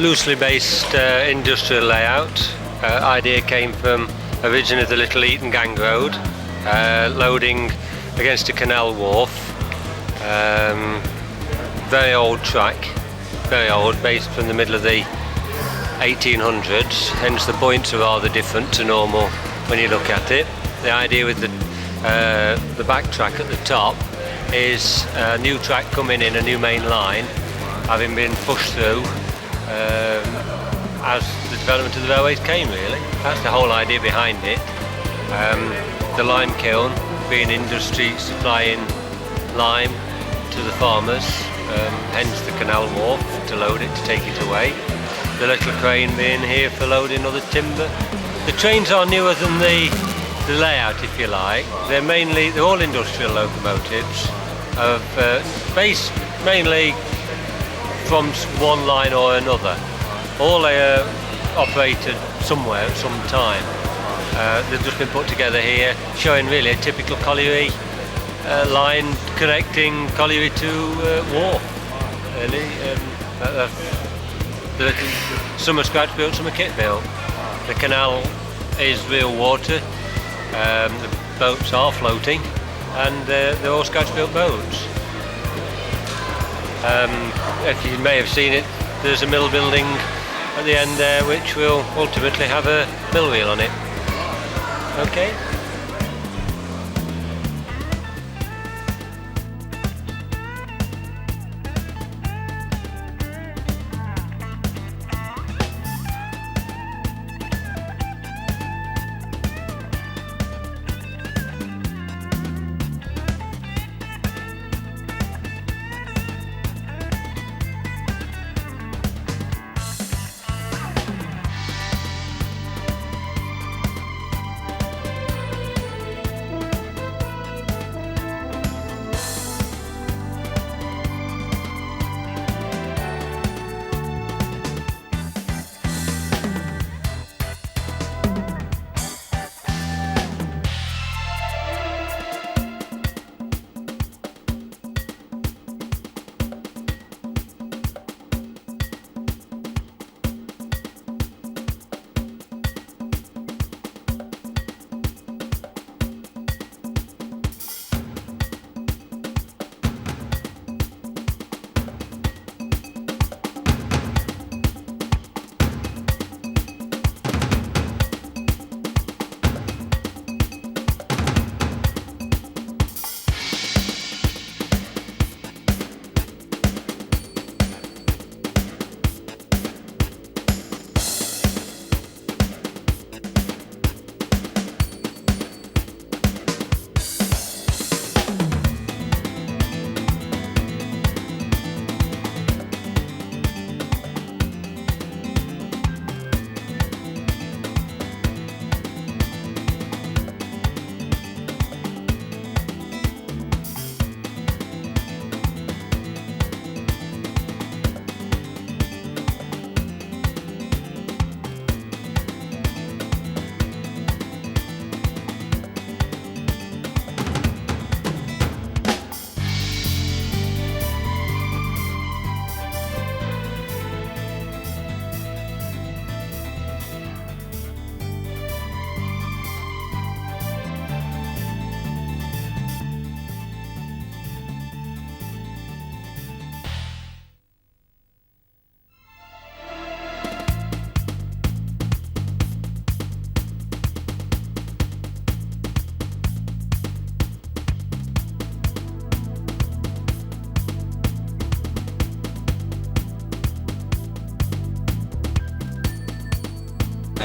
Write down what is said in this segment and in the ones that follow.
loosely based industrial layout. Idea came from originally the Little Eton Gang Road, loading against a canal wharf. Very old track, very old, based from the middle of the 1800s, hence the points are rather different to normal when you look at it. The idea with the back track at the top is a new track coming in, a new main line, having been pushed through as the development of the railways came, really. That's the whole idea behind it. The lime kiln being industry supplying lime to the farmers, hence the canal wharf to load it, to take it away. The little crane being here for loading other timber. The trains are newer than the layout, if you like. They're all industrial locomotives, based mainly from one line or another. All they are operated somewhere at some time. They've just been put together here, showing really a typical colliery line connecting colliery to wharf. Really, some are scratch built, some are kit built. The canal is real water. The boats are floating, and they're all scratch built boats. If you may have seen it, there's a mill building at the end there, which will ultimately have a mill wheel on it. Okay.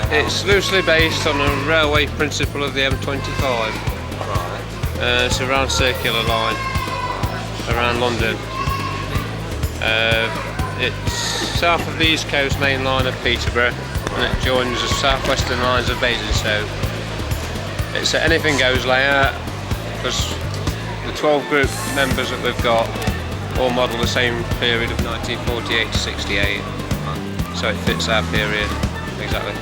It's loosely based on a railway principle of the M25. Right. It's a round circular line around London. It's south of the East Coast main line of Peterborough, and it joins the southwestern lines of Basingstoke. It's an anything goes layout because the 12 group members that we've got all model the same period of 1948 to 68, so it fits our period exactly.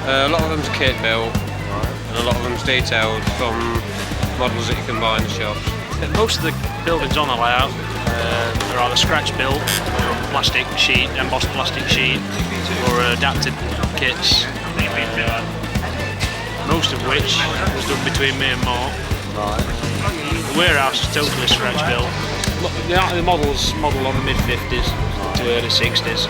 A lot of them's kit built, and a lot of them's detailed from models that you can buy in the shops. Most of the buildings on the layout are either scratch built or plastic sheet, embossed plastic sheet, or adapted kits. Most of which was done between me and Mark. Right. The warehouse is totally scratch built. The model's modelled on the mid 50s to early 60s.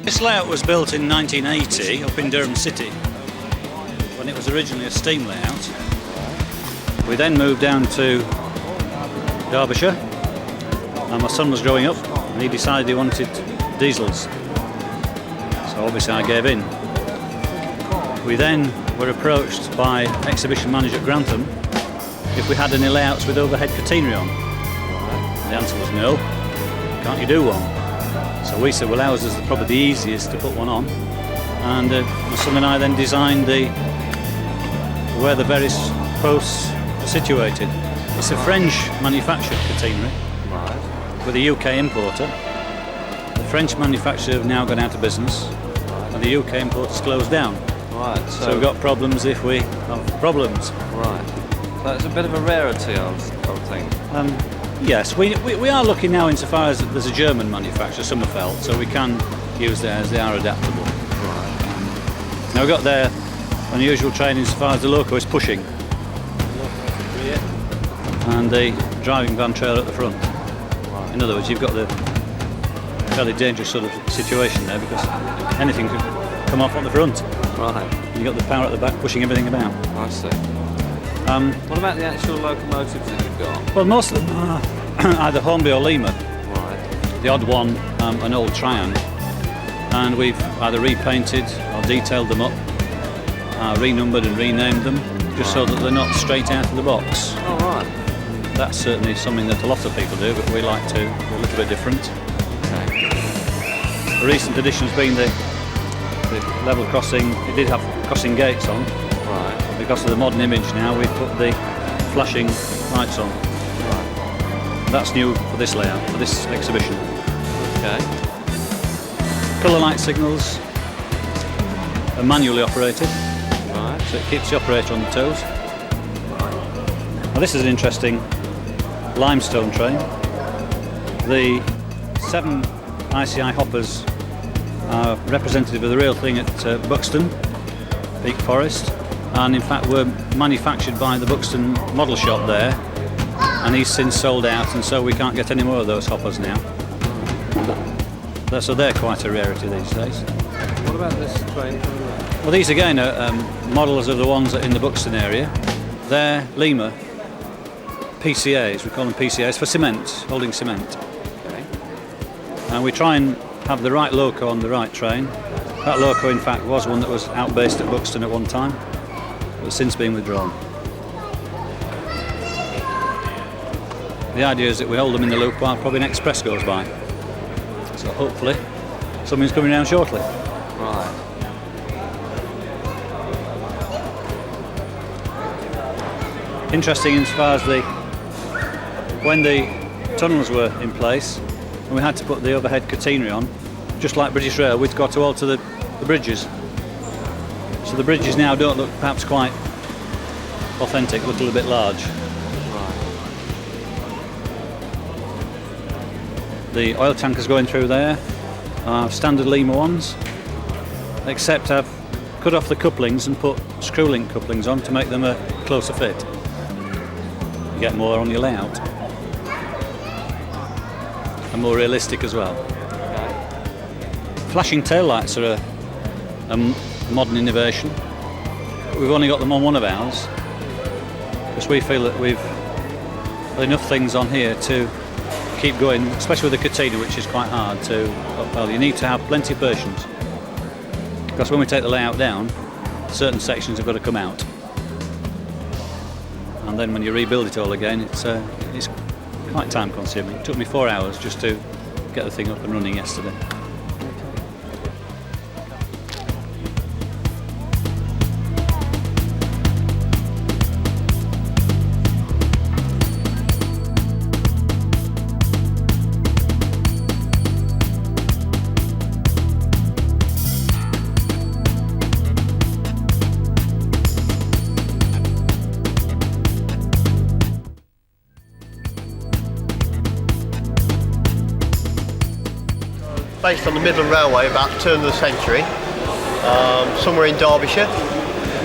This layout was built in 1980 up in Durham City when it was originally a steam layout. We then moved down to Derbyshire and my son was growing up and he decided he wanted diesels. So obviously I gave in. We then were approached by exhibition manager at Grantham if we had any layouts with overhead catenary on. The answer was no. Can't you do one? So we said, well, ours is probably the easiest to put one on, and my son and I then designed where the various posts are situated. It's a French manufactured catenary with a UK importer. The French manufacturer have now gone out of business, and the UK importer's closed down. Right. So we've got problems if we have problems. Right. So it's a bit of a rarity, I would think. Yes, we are looking now insofar as there's a German manufacturer, Sommerfeld, so we can use theirs, they are adaptable. Right. Now we've got their unusual training insofar as the loco is pushing. And the driving van trailer at the front. Right. In other words, you've got the fairly dangerous sort of situation there because anything could come off on the front. Right. You've got the power at the back pushing everything about. I see. What about the actual locomotives that you've got? Well, most of them are either Hornby or Lima. Right. The odd one, an old Triumph. And we've either repainted or detailed them up, renumbered and renamed them, just so that they're not straight out of the box. Oh, right. That's certainly something that a lot of people do, but we like to do a little bit different. Okay. The recent addition has been the level crossing. It did have crossing gates on. Right. Because of the modern image now, we've put the flashing lights on. Right. That's new for this layout, for this exhibition. Okay. Colour light signals are manually operated, Right. so it keeps the operator on the toes. Now this is an interesting limestone train. The 7 ICI hoppers are representative of the real thing at Buxton, Peak Forest. And in fact were manufactured by the Buxton model shop there, and he's since sold out, and so we can't get any more of those hoppers now. So they're quite a rarity these days. What about this train? Well, these again are models of the ones that are in the Buxton area. They're Lima PCAs, we call them PCAs, for cement, holding cement. Okay. And we try and have the right loco on the right train. That loco in fact was one that was outbased at Buxton at one time, but since been withdrawn. The idea is that we hold them in the loop while probably an express goes by. So hopefully something's coming down shortly. Right. Interesting as far as when the tunnels were in place and we had to put the overhead catenary on, just like British Rail, we'd got to alter the bridges. So the bridges now don't look perhaps quite authentic, look a little bit large. Right. The oil tankers going through there are standard Lima ones, except I've cut off the couplings and put screw link couplings on to make them a closer fit. You get more on your layout. And more realistic as well. Flashing tail lights are a modern innovation. We've only got them on one of ours because we feel that we've got enough things on here to keep going, especially with the Katina, which is quite hard to, well, you need to have plenty of patience because when we take the layout down, certain sections have got to come out, and then when you rebuild it all again, it's quite time consuming. It took me 4 hours just to get the thing up and running yesterday. Based on the Midland Railway about the turn of the century, somewhere in Derbyshire.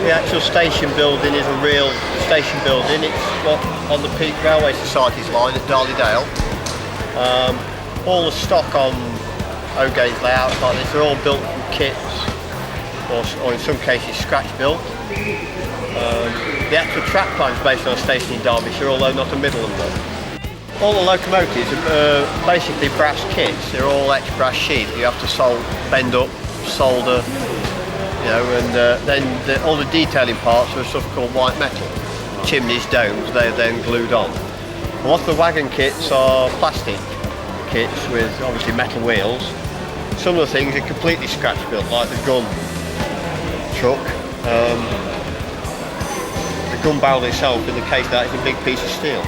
The actual station building is a real station building. It's on the Peak Railway Society's line at Darley-Dale. All the stock on O'Gay's layouts like this are all built from kits, or in some cases scratch built. The actual track plan is based on a station in Derbyshire, although not a Midland one. All the locomotives are basically brass kits. They're all ex-brass sheet. You have to bend up, solder, you know, and then all the detailing parts are stuff called white metal. Chimneys, domes, they're then glued on. A lot of the wagon kits are plastic kits with obviously metal wheels. Some of the things are completely scratch built, like the gun truck. The gun barrel itself, in the case of that, is a big piece of steel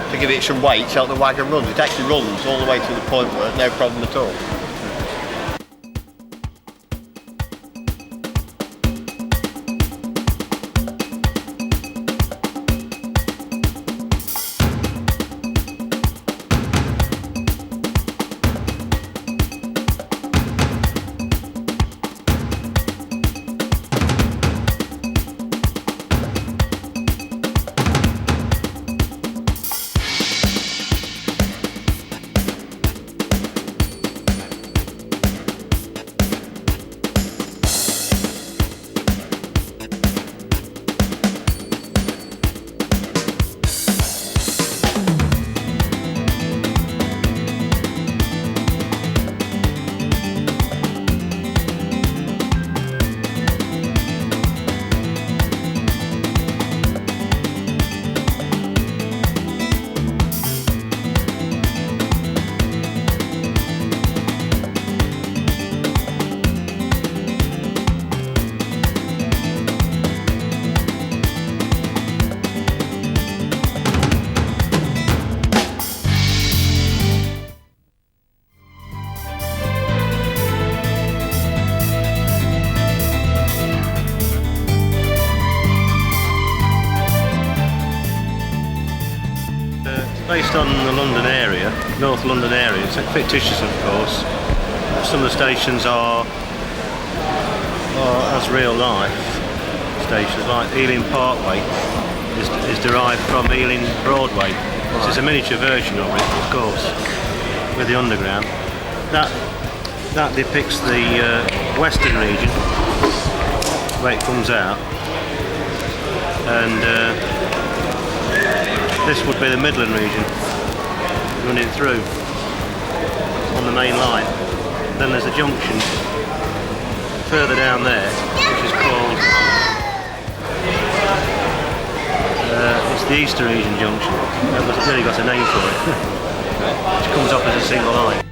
to give it some weight so that the wagon runs. It actually runs all the way to the point where no problem at all. Based on the London area, North London area, it's fictitious of course. Some of the stations are as real life stations, like Ealing Parkway is derived from Ealing Broadway. So it's a miniature version of it, of course, with the underground. That depicts the western region, where it comes out, and this would be the Midland region running through on the main line. Then there's a junction further down there, which is called it's the Eastern Region Junction. It's really got a name for it, which comes off as a single line.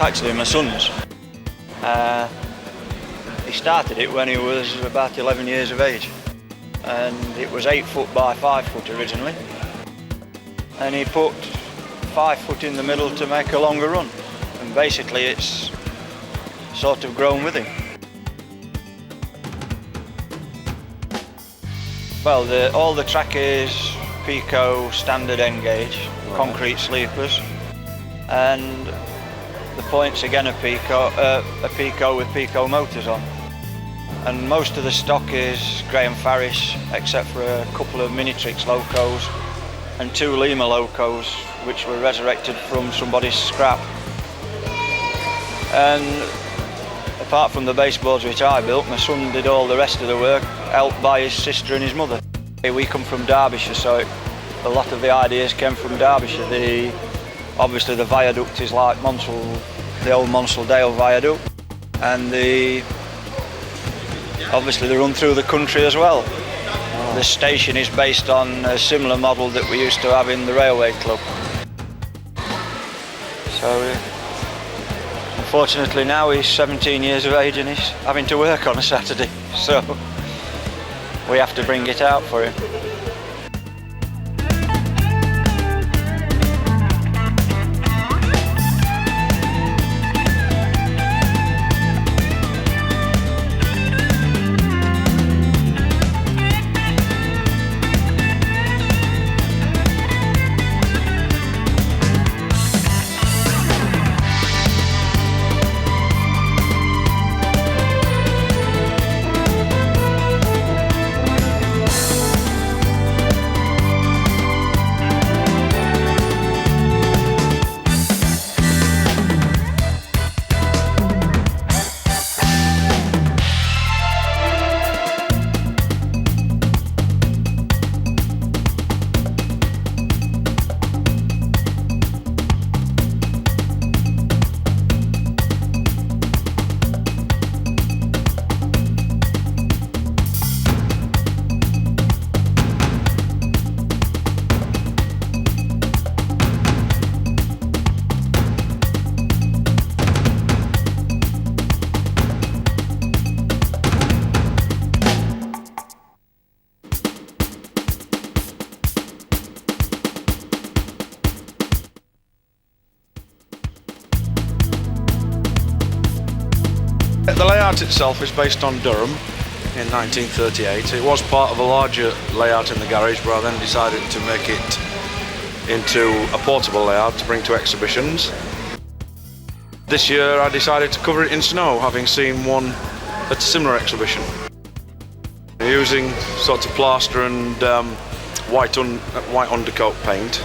actually my son's. He started it when he was about 11 years of age, and it was 8 foot by 5 foot originally, and he put 5 foot in the middle to make a longer run, and basically it's sort of grown with him. Well, all the track is Pico standard end gauge, concrete sleepers, and the points again are Pico with Pico motors on. And most of the stock is Graham Farris, except for a couple of Minitrix locos and 2 Lima locos, which were resurrected from somebody's scrap. And apart from the baseboards which I built, my son did all the rest of the work, helped by his sister and his mother. We come from Derbyshire, so a lot of the ideas came from Derbyshire. Obviously the viaduct is like the old Monsaldale viaduct, and obviously they run through the country as well. The station is based on a similar model that we used to have in the railway club. So unfortunately now he's 17 years of age and he's having to work on a Saturday, so we have to bring it out for him. The layout itself is based on Durham in 1938. It was part of a larger layout in the garage, but I then decided to make it into a portable layout to bring to exhibitions. This year I decided to cover it in snow, having seen one at a similar exhibition. Using sort of plaster and white undercoat paint,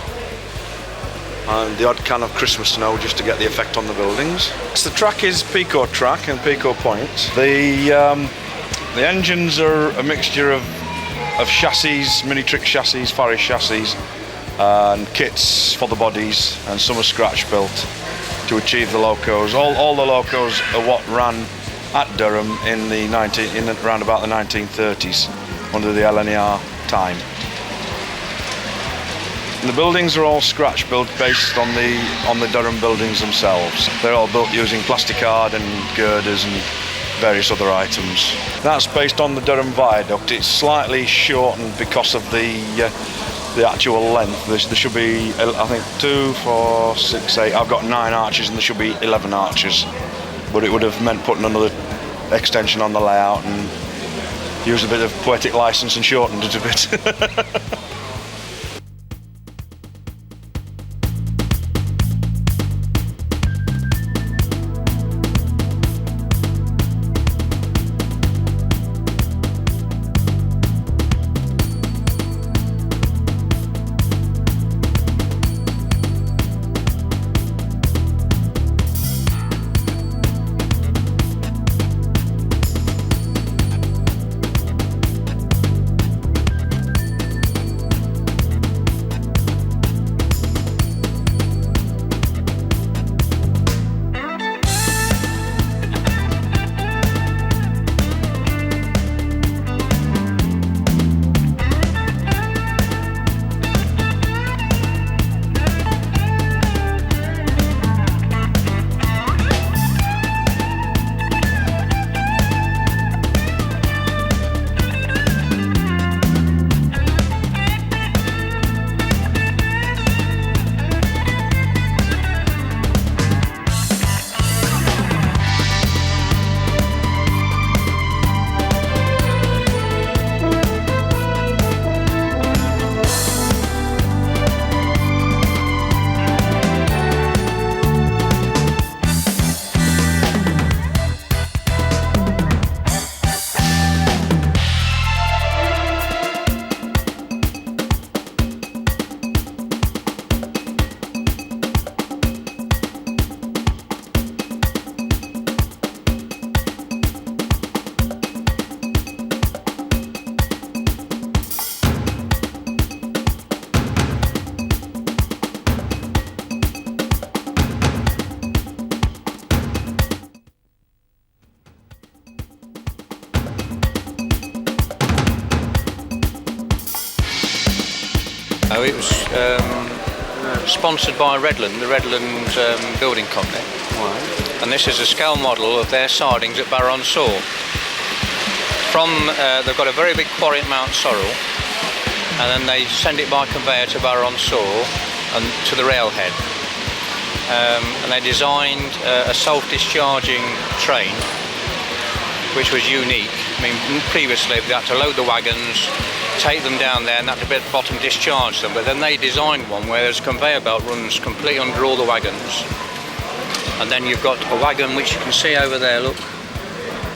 and the odd can of Christmas snow just to get the effect on the buildings. So the track is Pico track and Pico points. The engines are a mixture of chassis, Minitrix chassis, Farris chassis, and kits for the bodies, and some are scratch built to achieve the locos. All the locos are what ran at Durham in around about the 1930s under the LNER time. The buildings are all scratch built based on the Durham buildings themselves. They're all built using plasticard and girders and various other items. That's based on the Durham viaduct. It's slightly shortened because of the actual length. There should be, I think, 2, 4, 6, 8. I've got 9 arches and there should be 11 arches. But it would have meant putting another extension on the layout and use a bit of poetic license and shortened it a bit. No, it was sponsored by Redland, the Redland building company. Right. And this is a scale model of their sidings at Barrow on Soar. They've got a very big quarry at Mount Sorrel, and then they send it by conveyor to Barrow on Soar and to the railhead. And they designed a self-discharging train, which was unique. I mean, previously they had to load the wagons, take them down there, and at the bottom discharge them. But then they designed one where there's a conveyor belt runs completely under all the wagons, and then you've got a wagon which you can see over there. Look,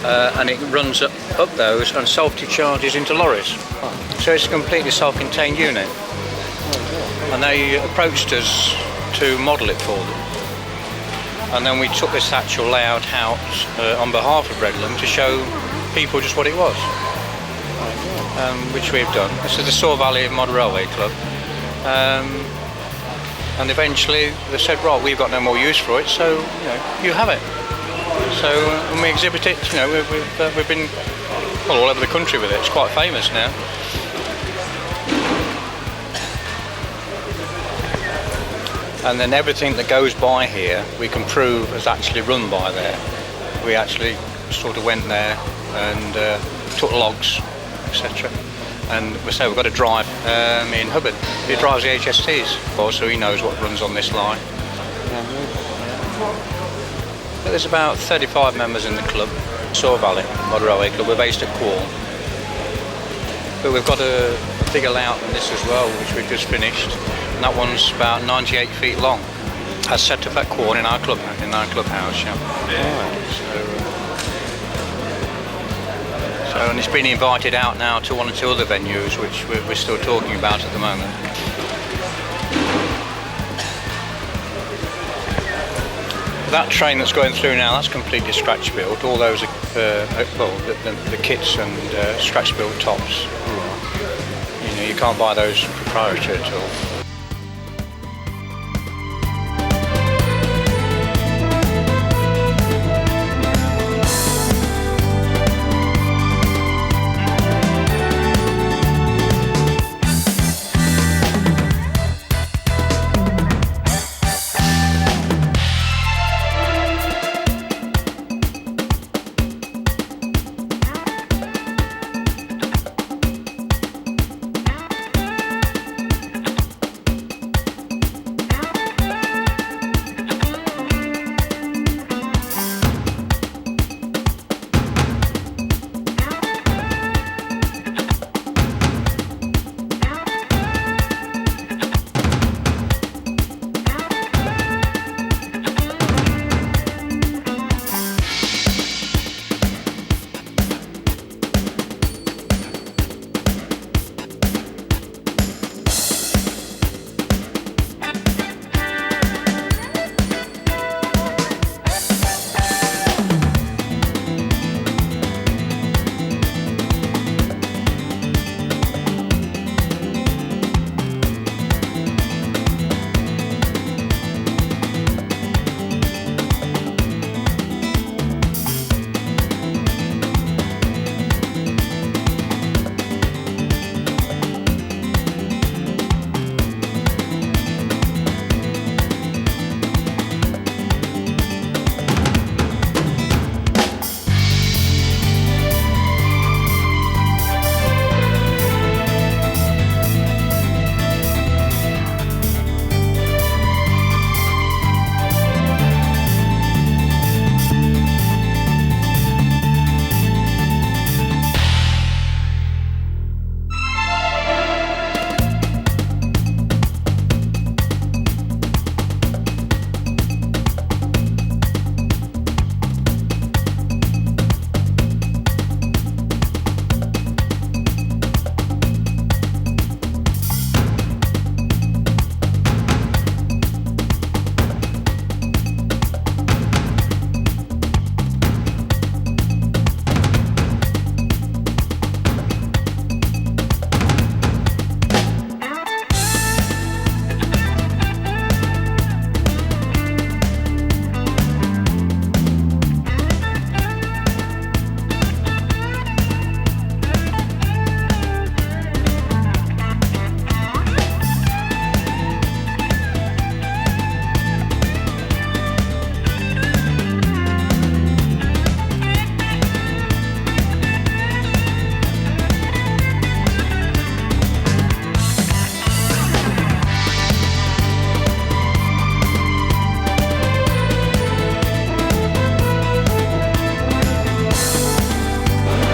and it runs up those and self-discharges into lorries. So it's a completely self-contained unit. And they approached us to model it for them. And then we took this actual layout out on behalf of Redland to show people just what it was, which we've done. This is the Soar Valley Model Railway Club. And eventually they said, right, we've got no more use for it, so you have it. So when we exhibit it, we've been all over the country with it. It's quite famous now. And then everything that goes by here, we can prove is actually run by there. We actually sort of went there and took logs, etc. And we say we've got to drive in Hubbard. He drives the HSTs, so he knows what runs on this line. There's about 35 members in the club, Soar Valley Model Railway Club. We're based at Quorn. But we've got a bigger layout than this as well, which we've just finished. And that one's about 98 feet long. As set up at Quorn in our clubhouse, and it's been invited out now to one or two other venues, which we're still talking about at the moment. That train that's going through now, that's completely scratch built. All those are, the kits and scratch built tops. You can't buy those proprietary at all.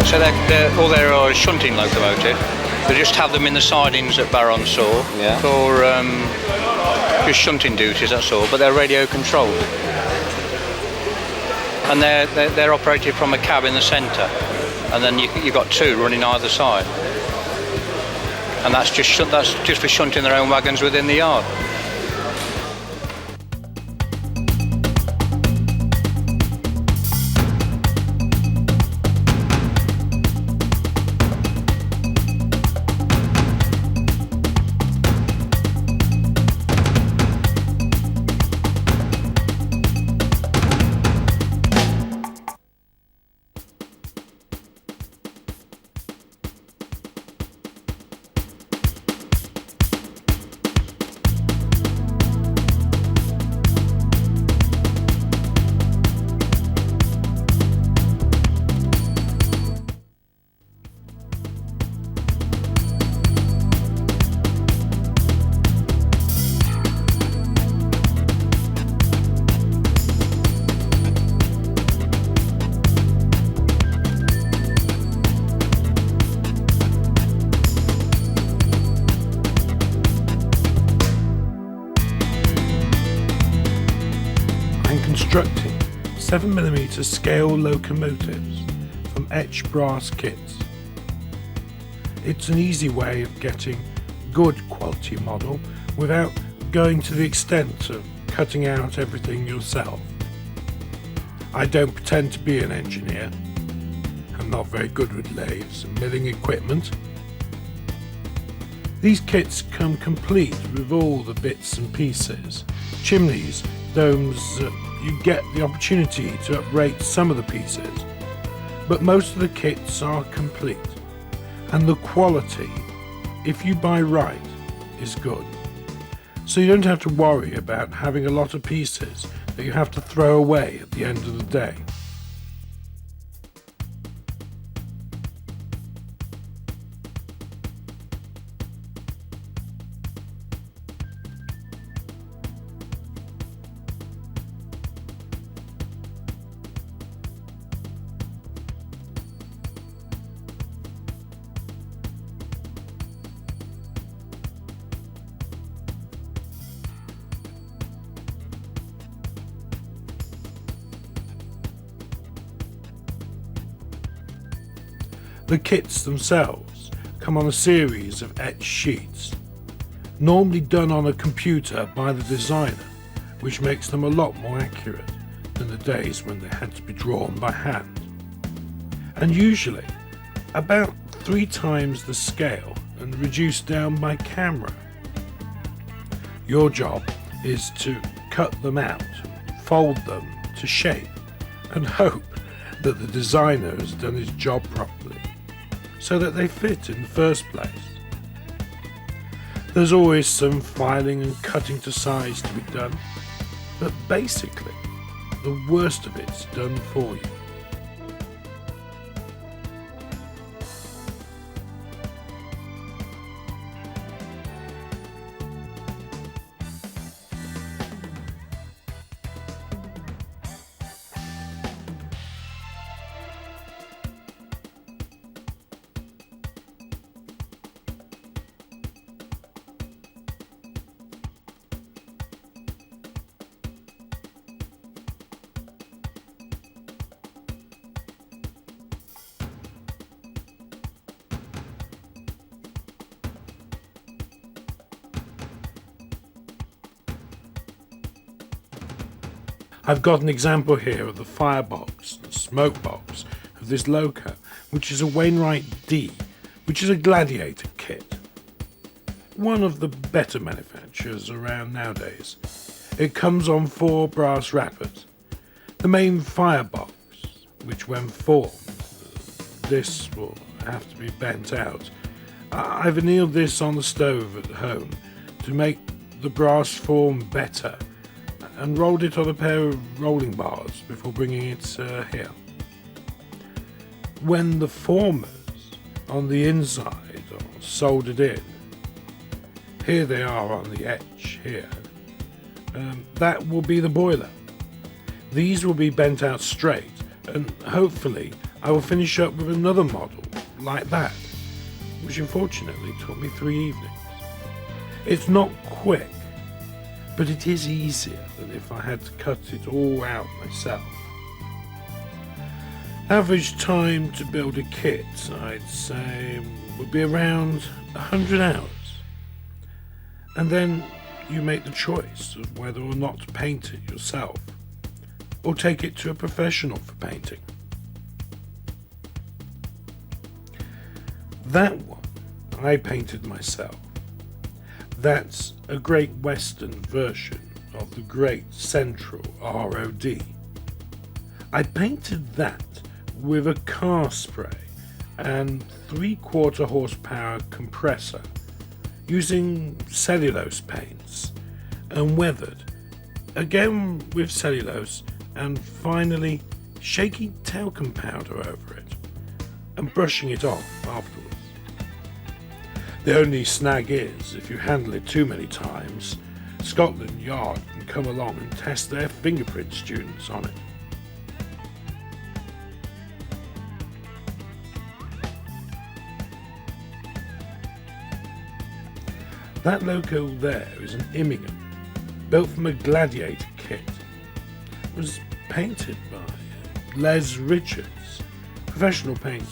So all they are a shunting locomotive. They just have them in the sidings at Barron Saw for just shunting duties, that's all. But they're radio controlled, and they're operated from a cab in the centre, and then you've got two running either side, and that's just for shunting their own wagons within the yard. Constructing 7mm scale locomotives from etched brass kits. It's an easy way of getting good quality model without going to the extent of cutting out everything yourself. I don't pretend to be an engineer. I'm not very good with lathes and milling equipment. These kits come complete with all the bits and pieces, chimneys, domes. You get the opportunity to uprate some of the pieces, but most of the kits are complete, and the quality, if you buy right, is good. So you don't have to worry about having a lot of pieces that you have to throw away at the end of the day. The kits themselves come on a series of etched sheets, normally done on a computer by the designer, which makes them a lot more accurate than the days when they had to be drawn by hand. And usually about 3 times the scale and reduced down by camera. Your job is to cut them out, fold them to shape, and hope that the designer has done his job properly, so that they fit in the first place. There's always some filing and cutting to size to be done, but basically the worst of it's done for you. I've got an example here of the firebox and smoke box of this loco, which is a Wainwright D, which is a Gladiator kit. One of the better manufacturers around nowadays. It comes on 4 brass wrappers. The main firebox, which when formed, this will have to be bent out. I've annealed this on the stove at home to make the brass form better, and rolled it on a pair of rolling bars before bringing it here. When the formers on the inside are soldered in, here they are on the edge here, that will be the boiler. These will be bent out straight, and hopefully I will finish up with another model like that, which unfortunately took me 3 evenings. It's not quick, but it is easier than if I had to cut it all out myself. Average time to build a kit, I'd say, would be around 100 hours. And then you make the choice of whether or not to paint it yourself, or take it to a professional for painting. That one I painted myself. That's a Great Western version of the Great Central ROD. I painted that with a car spray and 3/4 horsepower compressor using cellulose paints, and weathered again with cellulose, and finally shaking talcum powder over it and brushing it off afterwards. The only snag is, if you handle it too many times, Scotland Yard can come along and test their fingerprint students on it. That loco there is an Immingham, built from a Gladiator kit. It was painted by Les Richards, professional painter.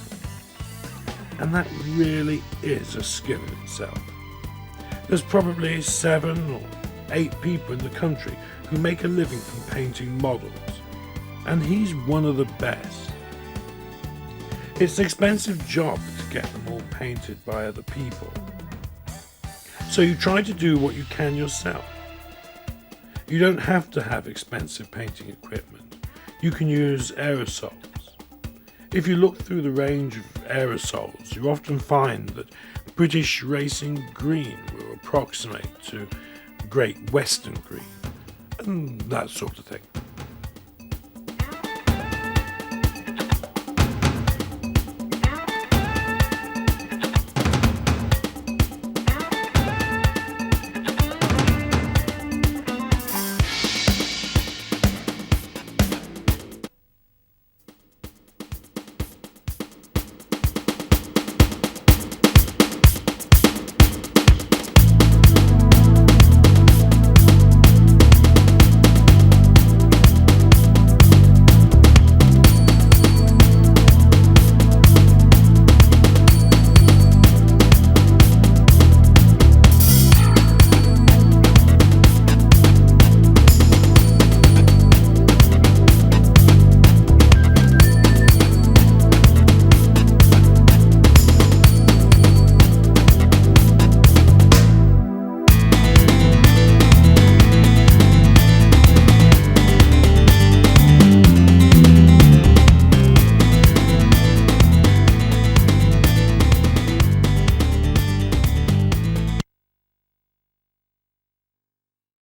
And that really is a skill in itself. There's probably 7 or 8 people in the country who make a living from painting models, and he's one of the best. It's an expensive job to get them all painted by other people. So you try to do what you can yourself. You don't have to have expensive painting equipment. You can use aerosols. If you look through the range of aerosols, you often find that British Racing Green will approximate to Great Western Green, and that sort of thing.